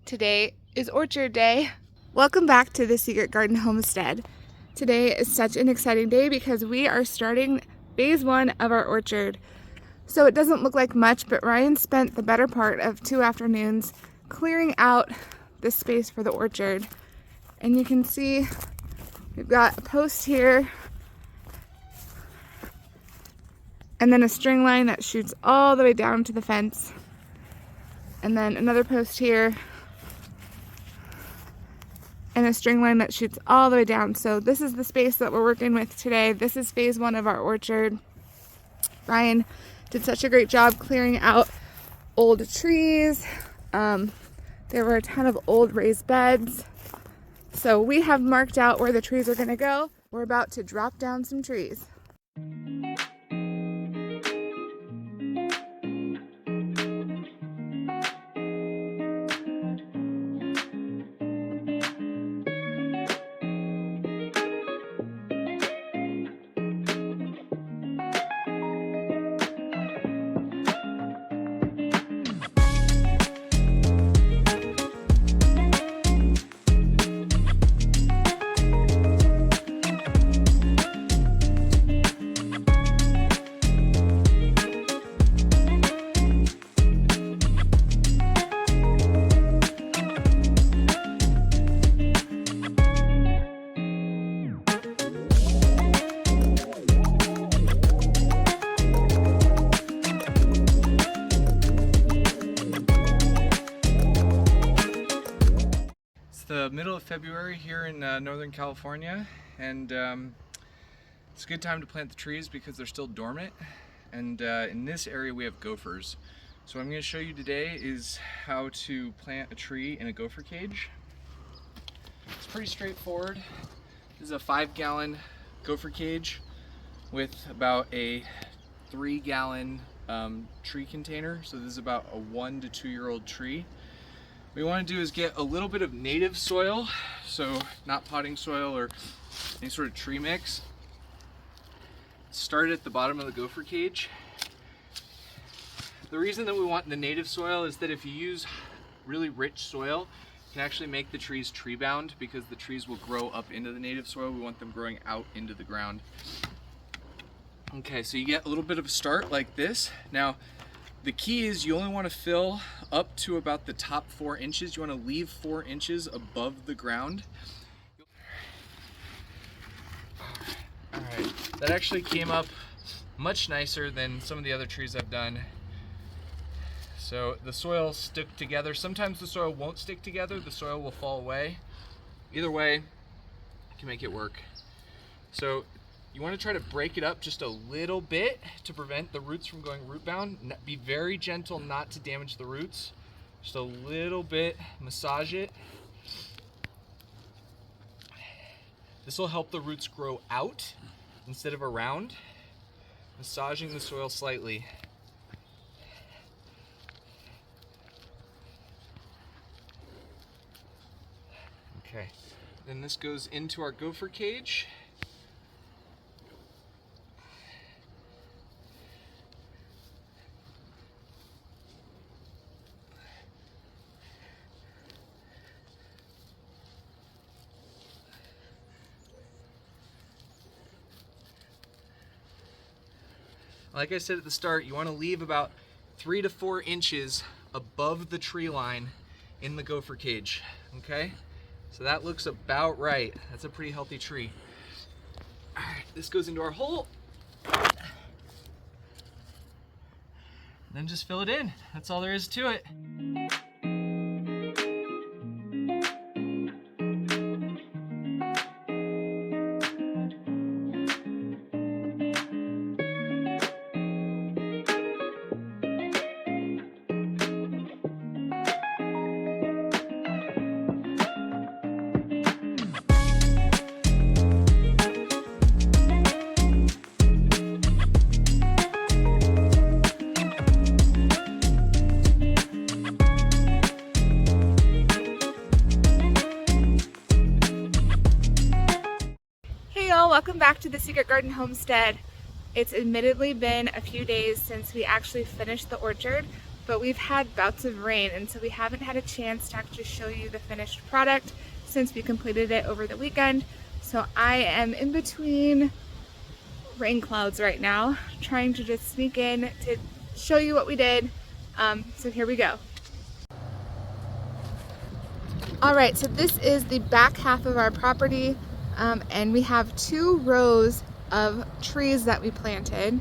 Today is orchard day. Welcome back to the Secret Garden Homestead. Today is such an exciting day because we are starting phase 1 of our orchard. So it doesn't look like much, but Ryan spent the better part of 2 afternoons clearing out the space for the orchard. And you can see we've got a post here and then a string line that shoots all the way down to the fence. And then another post here and a string line that shoots all the way down. So this is the space that we're working with today. This is phase 1 of our orchard. Ryan did such a great job clearing out old trees. There were a ton of old raised beds. So we have marked out where the trees are gonna go. We're about to drop down some trees. The middle of February here in Northern California, and it's a good time to plant the trees because they're still dormant, and in this area we have gophers. So what I'm going to show you today is how to plant a tree in a gopher cage. It's pretty straightforward. This is a 5-gallon gopher cage with about a 3-gallon tree container. So this is about a 1 to 2-year-old tree. What we want to do is get a little bit of native soil, so not potting soil or any sort of tree mix. Start at the bottom of the gopher cage. The reason that we want the native soil is that if you use really rich soil, you can actually make the trees tree bound because the trees will grow up into the native soil. We want them growing out into the ground. Okay, so you get a little bit of a start like this. Now, the key is you only want to fill up to about the top 4 inches. You want to leave 4 inches above the ground. All right, that actually came up much nicer than some of the other trees I've done. So the soil stuck together. Sometimes the soil won't stick together. The soil will fall away. Either way, you can make it work. So you want to try to break it up just a little bit to prevent the roots from going root bound. Be very gentle not to damage the roots. Just a little bit, massage it. This will help the roots grow out instead of around. Massaging the soil slightly. Okay, then this goes into our gopher cage. Like I said at the start, you want to leave about 3 to 4 inches above the tree line in the gopher cage, okay? So that looks about right. That's a pretty healthy tree. All right, this goes into our hole. Then just fill it in. That's all there is to it. Welcome back to the Secret Garden Homestead. It's admittedly been a few days since we actually finished the orchard, but we've had bouts of rain, and so we haven't had a chance to actually show you the finished product since we completed it over the weekend. So I am in between rain clouds right now, trying to just sneak in to show you what we did. So here we go. All right, so this is the back half of our property, and we have 2 rows of trees that we planted.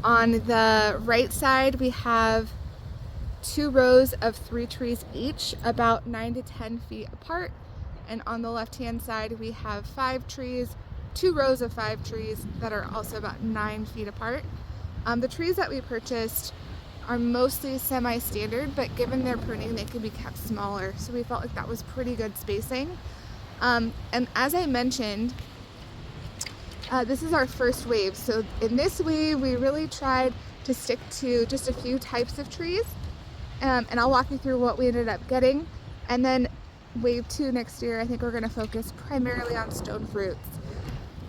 On the right side, we have 2 rows of 3 trees each, about 9 to 10 feet apart. And on the left-hand side, we have 5 trees, 2 rows of 5 trees that are also about 9 feet apart. The trees that we purchased are mostly semi-standard, but given their pruning, they can be kept smaller. So we felt like that was pretty good spacing. And as I mentioned, this is our first wave. So in this wave, we really tried to stick to just a few types of trees. And I'll walk you through what we ended up getting. And then wave 2 next year, I think we're gonna focus primarily on stone fruits.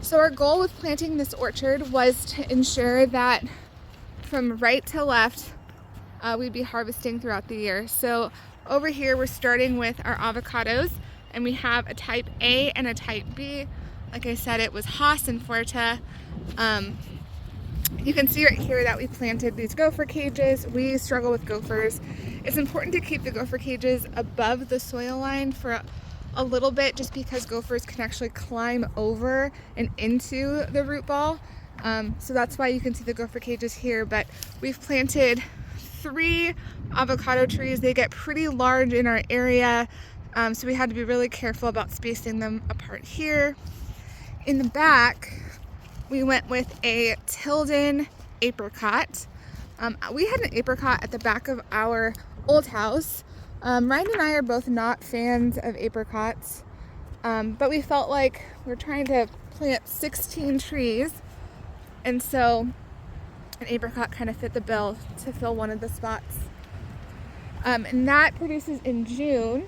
So our goal with planting this orchard was to ensure that from right to left, we'd be harvesting throughout the year. So over here, we're starting with our avocados, and we have a type A and a type B. Like I said, it was Haas and Fuerte. You can see right here that we planted these gopher cages. We struggle with gophers. It's important to keep the gopher cages above the soil line for a little bit, just because gophers can actually climb over and into the root ball. So that's why you can see the gopher cages here, but we've planted 3 avocado trees. They get pretty large in our area, so we had to be really careful about spacing them apart here. In the back, we went with a Tilden apricot. We had an apricot at the back of our old house. Ryan and I are both not fans of apricots, but we felt like we're trying to plant 16 trees, and so an apricot kind of fit the bill to fill one of the spots. And that produces in June.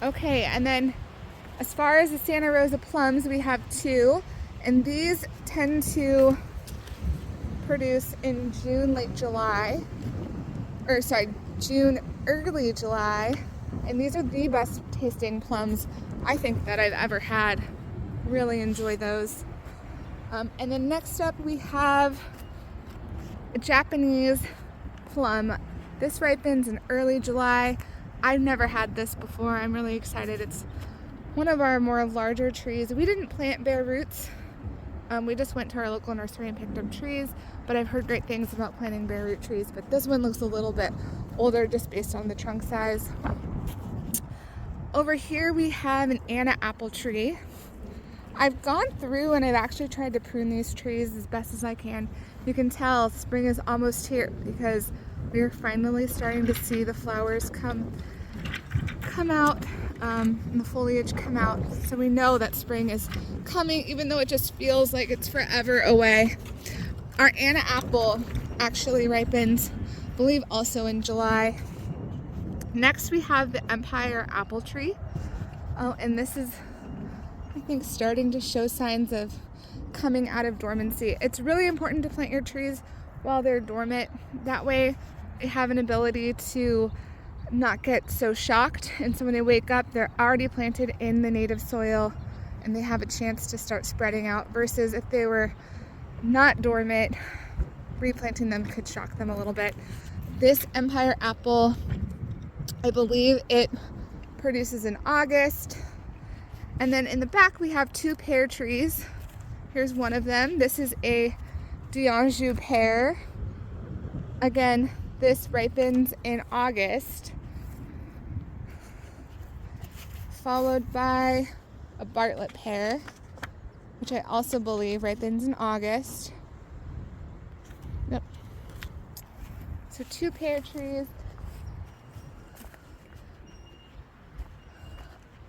Okay, and then as far as the Santa Rosa plums, we have 2, and these tend to produce in June, late July, or sorry, June, early July, and these are the best tasting plums I think that I've ever had. Really enjoy those. And then next up we have a Japanese plum. This ripens in early July. I've never had this before. I'm really excited. It's one of our more larger trees. We didn't plant bare roots. We just went to our local nursery and picked up trees, but I've heard great things about planting bare root trees, but this one looks a little bit older just based on the trunk size. Over here we have an Anna apple tree. I've gone through and I've actually tried to prune these trees as best as I can. You can tell spring is almost here because we're finally starting to see the flowers come out, and the foliage come out. So we know that spring is coming, even though it just feels like it's forever away. Our Anna apple actually ripens, I believe, also in July. Next we have the Empire apple tree. Oh, and this is, I think, starting to show signs of coming out of dormancy. It's really important to plant your trees while they're dormant. That way they have an ability to not get so shocked, and so when they wake up, they're already planted in the native soil and they have a chance to start spreading out, versus if they were not dormant, replanting them could shock them a little bit. This Empire apple, I believe it produces in August. And then in the back we have 2 pear trees. Here's one of them. This is a D'Anjou pear. Again, this ripens in August, followed by a Bartlett pear, which I also believe ripens in August. Yep. So 2 pear trees.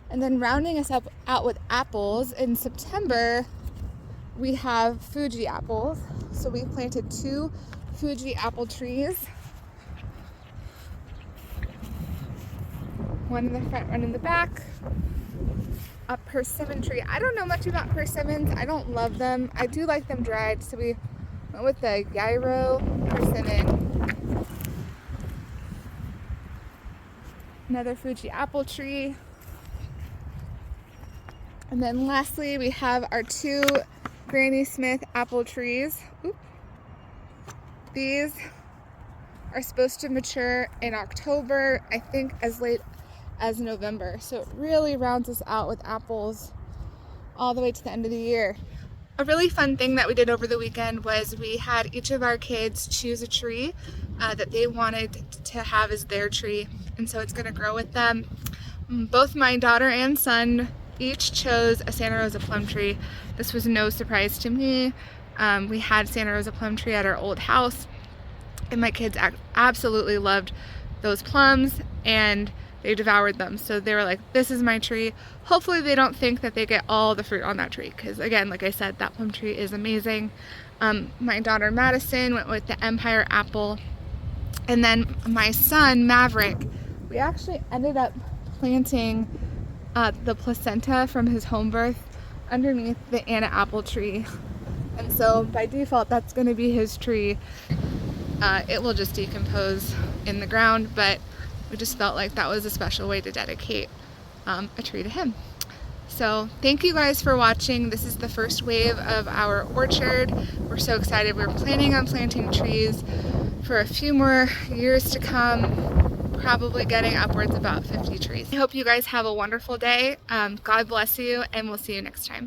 And then rounding us up out with apples, in September we have Fuji apples. So we planted 2 Fuji apple trees. One in the front, one in the back. A persimmon tree. I don't know much about persimmons. I don't love them. I do like them dried, so we went with the gyro persimmon. another Fuji apple tree. And then lastly, we have our 2 Granny Smith apple trees. Oop. These are supposed to mature in October, I think as late as November. So it really rounds us out with apples all the way to the end of the year. A really fun thing that we did over the weekend was we had each of our kids choose a tree that they wanted to have as their tree, and so it's going to grow with them. Both my daughter and son each chose a Santa Rosa plum tree. This was no surprise to me. We had Santa Rosa plum tree at our old house, and my kids absolutely loved those plums, and they devoured them. So they were like, this is my tree. Hopefully they don't think that they get all the fruit on that tree, because again, like I said, that plum tree is amazing. My daughter Madison went with the Empire apple, and then my son Maverick, we actually ended up planting the placenta from his home birth underneath the Anna apple tree, and so by default that's going to be his tree. It will just decompose in the ground, but we just felt like that was a special way to dedicate a tree to him. So thank you guys for watching. This is the first wave of our orchard. We're so excited. We're planning on planting trees for a few more years to come, probably getting upwards about 50 trees. I hope you guys have a wonderful day. God bless you, and we'll see you next time.